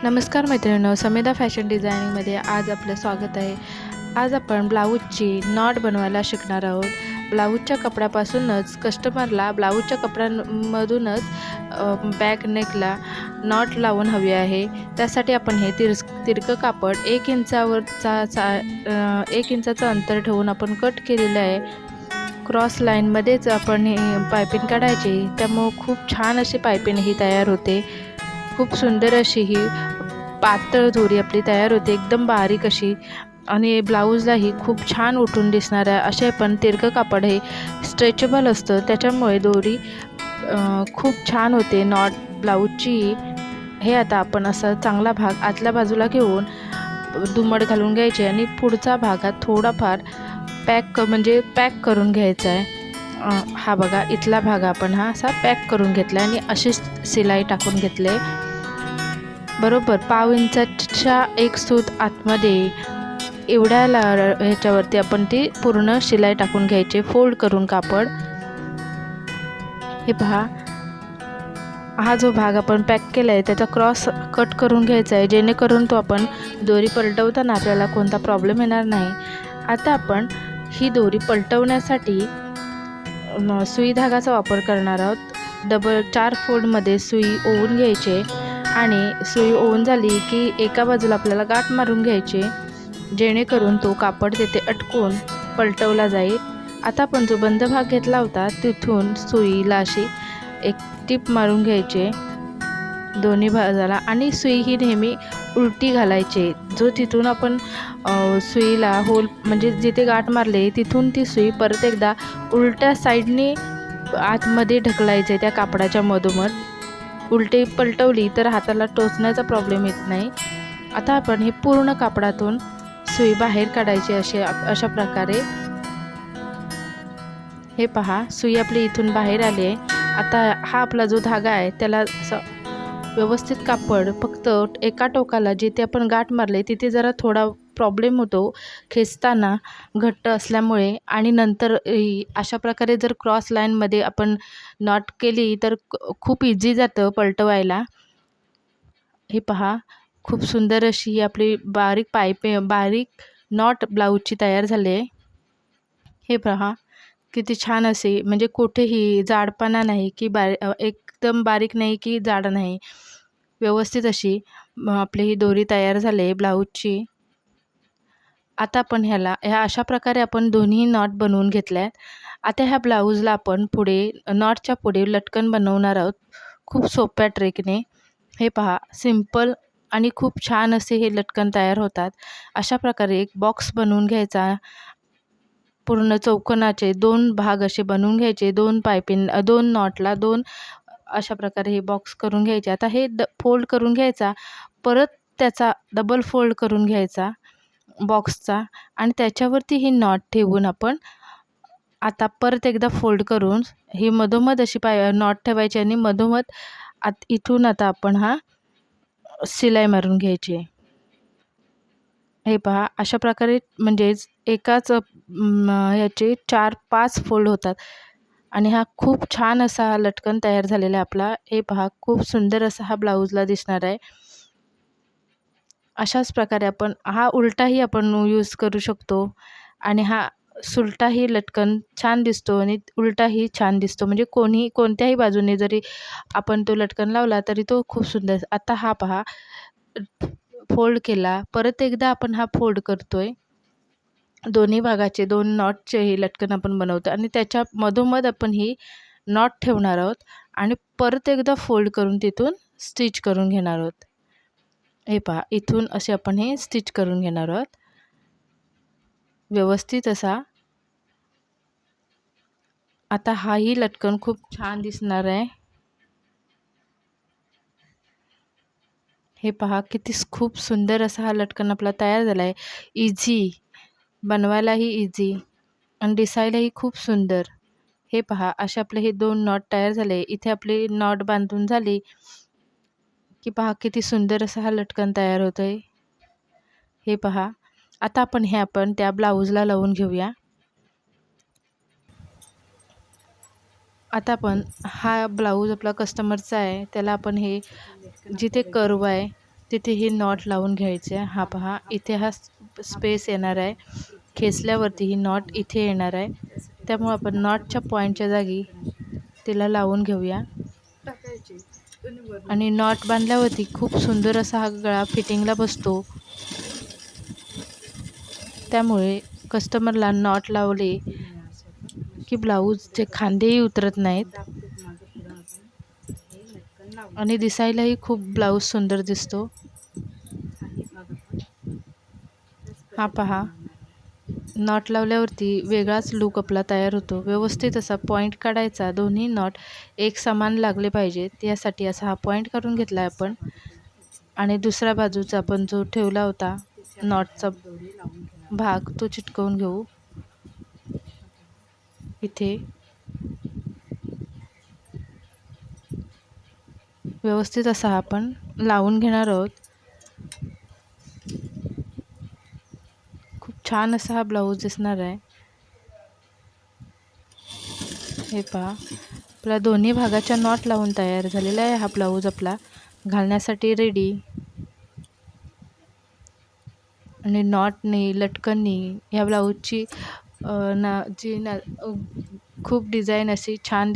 नमस्कार मैत्रिणींनो, समेधा फॅशन डिझायनिंगमध्ये आज आपलं स्वागत आहे. आज आपण ब्लाऊजची नॉट बनवायला शिकणार आहोत. ब्लाऊजच्या कपड्यापासूनच कस्टमरला ब्लाऊजच्या कपड्यांमधूनच बॅक नेकला नॉट लावून हवी आहे. त्यासाठी आपण हे तिरकं कापड 1 इंचाचं अंतर ठेवून आपण कट केलेलं आहे. क्रॉस लाईनमध्येच आपण हे पायपिंग काढायची, त्यामुळं खूप छान अशी पायपिंग ही तयार होते. खूप सुंदर अशी ही पातळ दोरी आपली तयार होते, एकदम बारीक अशी, आणि ब्लाऊजलाही खूप छान उठून दिसणाऱ्या असे पण तिरकं कापड हे स्ट्रेचेबल असतं, त्याच्यामुळे दोरी खूप छान होते नॉट ब्लाऊजची. हे आता आपण असा चांगला भाग आतल्या बाजूला घेऊन दुमड घालून घ्यायचे आणि पुढचा भागात थोडाफार पॅक करून घ्यायचा आहे. हा बघा, इथला भाग आपण हा असा पॅक करून घेतला आणि अशीच शिलाई टाकून घेतले. बरोबर 1/2 इंचाच्या एक सूत आतमध्ये एवढ्या ह्याच्यावरती आपण ती पूर्ण शिलाई टाकून घ्यायची, फोल्ड करून कापड. हे पहा, हा जो भाग आपण पॅक केला आहे त्याचा क्रॉस कट करून घ्यायचा आहे, जेणेकरून तो आपण दोरी पलटवताना आपल्याला कोणता प्रॉब्लेम येणार नाही. आता आपण ही दोरी पलटवण्यासाठी सुई धागाचा वापर करणार आहोत. 4 फोल्डमध्ये सुई ओवून घ्यायचे आणि सुई ओवून झाली की एका बाजूला आपल्याला गाठ मारून घ्यायची, जेणेकरून तो कापड तिथे अटकून पलटवला जाईल. आता आपण जो बंद भाग घेतला होता तिथून सुईला अशी एक टिप मारून घ्यायचे दोन्ही बाजूला, आणि सुई ही नेहमी उलटी घालायची. जो तिथून आपण सुईला होल म्हणजे जिथे गाठ मारले तिथून ती सुई परत एकदा उलट्या साईडने आतमध्ये ढकलायचे त्या कापडाच्या मधोमध. उलटी पलटवली तर हाताला टोचण्याचा प्रॉब्लेम येत नाही. आता आपण हे पूर्ण कापडातून सुई बाहेर काढायची अशा प्रकारे. हे पहा, सुई आपली इथून बाहेर आली आहे. आता हा आपला जो धागा आहे त्याला असं व्यवस्थित कापड फक्त एका टोकाला जिथे आपण गाठ मारले तिथे जरा थोडा प्रॉब्लेम होतो खेचताना, घट्ट असल्यामुळे, आणि नंतर अशा प्रकारे जर क्रॉस लाईनमध्ये आपण नॉट केली तर खूप इझी जातं पलटवायला. हे पहा, खूप सुंदर अशी आपली बारीक नॉट ब्लाऊजची तयार झाली आहे. हे पहा, किती छान असे, म्हणजे कुठेही जाडपणा नाही की एकदम बारीक नाही की जाड नाही, व्यवस्थित अशी आपली ही दोरी तयार झाली आहे ब्लाऊजची. आता आपण ह्या अशा प्रकारे आपण दोन्ही नॉट बनवून घेतल्या आहेत. आता ह्या ब्लाऊजला आपण पुढे नॉटच्या पुढे लटकन बनवणार आहोत खूप सोप्या ट्रिकने. हे पहा, सिंपल आणि खूप छान असे हे लटकन तयार होतात. अशा प्रकारे एक बॉक्स बनवून घ्यायचा, पूर्ण चौकोनाचे 2 भाग असे बनवून घ्यायचे, 2 नॉटला 2 अशा प्रकारे हे बॉक्स करून घ्यायचे. आता हे फोल्ड करून घ्यायचा, परत त्याचा डबल फोल्ड करून घ्यायचा बॉक्सचा, आणि त्याच्यावरती ही नॉट ठेवून आपण आता परत एकदा फोल्ड करून ही मधोमध अशी नॉट ठेवायची आणि मधोमध इथून आता आपण हा शिलाई मारून घ्यायची. हे पहा, अशा प्रकारे म्हणजेच एकाच ह्याचे 4-5 फोल्ड होतात आणि हा खूप छान असा लटकन तयार झालेला आहे आपला. हे पहा, खूप सुंदर असा हा ब्लाऊजला दिसणार आहे. अशाच प्रकारे आपण हा उलटाही आपण यूज करू शकतो, आणि हा सुलटाही लटकन छान दिसतो आणि उलटाही छान दिसतो, म्हणजे कोणत्याही बाजूने जरी आपण तो लटकन लावला तरी तो खूप सुंदर. आता हा पहा, फोल्ड केला, परत एकदा आपण हा फोल्ड करतोय, दोन्ही भागाचे 2 नॉटचे हे लटकन आपण बनवतो आणि त्याच्या मधोमध आपण ही नॉट ठेवणार आहोत आणि परत एकदा फोल्ड करून तिथून स्टिच करून घेणार आहोत. हे पहा, इथून असे आपण हे स्टिच करून घेणार आहोत व्यवस्थित असा. आता हाही लटकन खूप छान दिसणार आहे. हे पहा, किती खूप सुंदर असा हा लटकन आपला तयार झाला आहे. इझी, बनवायलाही इझी आणि दिसायलाही खूप सुंदर. हे पहा, असे आपले हे 2 नॉट तयार झाले. इथे आपली नॉट बांधून झाली की पहा किती सुंदर असा हा लटकन तयार होतं आहे. हे पहा, आता आपण त्या ब्लाऊजला लावून घेऊया. आता आपण हा ब्लाऊज आपला कस्टमरचा आहे, त्याला आपण हे जिथे कर्व आहे तिथे ही नॉट लावून घ्यायचे आहे. हा पहा, इथे हा स्पेस येणार आहे. खेचल्यावरती ही नॉट इथे येणार आहे. त्यामुळे आपण नॉटच्या पॉईंटच्या जागी तिला लावून घेऊया. आणि नॉट बांधल्यावरती खूप सुंदर असा हा गळा फिटिंगला बसतो. त्यामुळे कस्टमरला नॉट लावले की ब्लाऊजचे खांदेही उतरत नाहीत आणि दिसायलाही खूप ब्लाऊज सुंदर दिसतो. हा पहा, नॉट लावल्यावरती वेगळाच लूक आपला तयार होतो. व्यवस्थित असा पॉईंट काढायचा. दोन्ही नॉट एक समान लागले पाहिजेत यासाठी असा हा पॉईंट काढून घेतला आहे आपण. आणि दुसऱ्या बाजूचा आपण जो ठेवला होता नॉटचा भाग तो चिटकवून घेऊ. इथे व्यवस्थित असा आपण लावून घेणार आहोत. खूप छान असा हा ब्लाऊज दिसणार आहे. हे पहा, आपला दोन्ही भागाच्या नॉट लावून तयार झालेला आहे. हा ब्लाऊज आपला घालण्यासाठी रेडी. आणि नॉटने लटकननी या ब्लाऊजची खूप डिझाईन अशी छान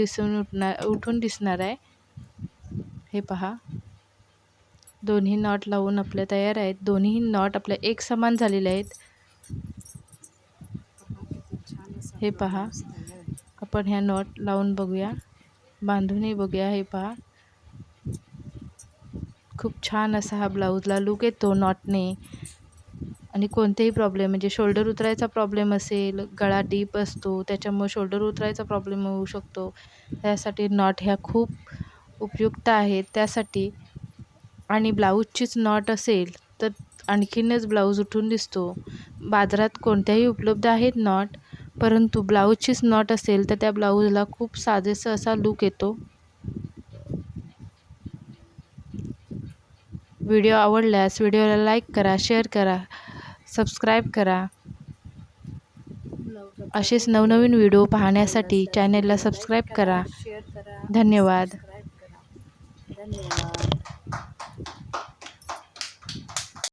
उठून दिसणार आहे. हे पहा, दोन्ही नॉट लावून आपल्या तयार आहेत. दोन्ही नॉट आपल्या एक समान झालेले आहेत. हे पहा, आपण ह्या नॉट लावून बघूया, बांधूनही बघूया. हे पहा, खूप छान असा हा ब्लाऊजला लूक येतो नॉटने. आणि कोणतेही प्रॉब्लेम म्हणजे शोल्डर उतरायचा प्रॉब्लेम असेल, गळा डीप असतो त्याच्यामुळे शोल्डर उतरायचा प्रॉब्लेम होऊ शकतो, त्यासाठी नॉट ह्या खूप उपयुक्त आहेत त्यासाठी. आणि ब्लाऊजचीच नॉट असेल तर आणखीनच ब्लाऊज उठून दिसतो. बाजारात कोणत्याही उपलब्ध आहेत नॉट, परंतु ब्लाऊजचीच नॉट असेल तर त्या ब्लाऊजला खूप साजेसा असा लूक येतो. व्हिडिओ आवडल्यास व्हिडिओला लाईक करा, शेअर करा, सबस्क्राईब करा. असेच नवनवीन व्हिडिओ पाहण्यासाठी चॅनेलला सबस्क्राईब करा. धन्यवाद.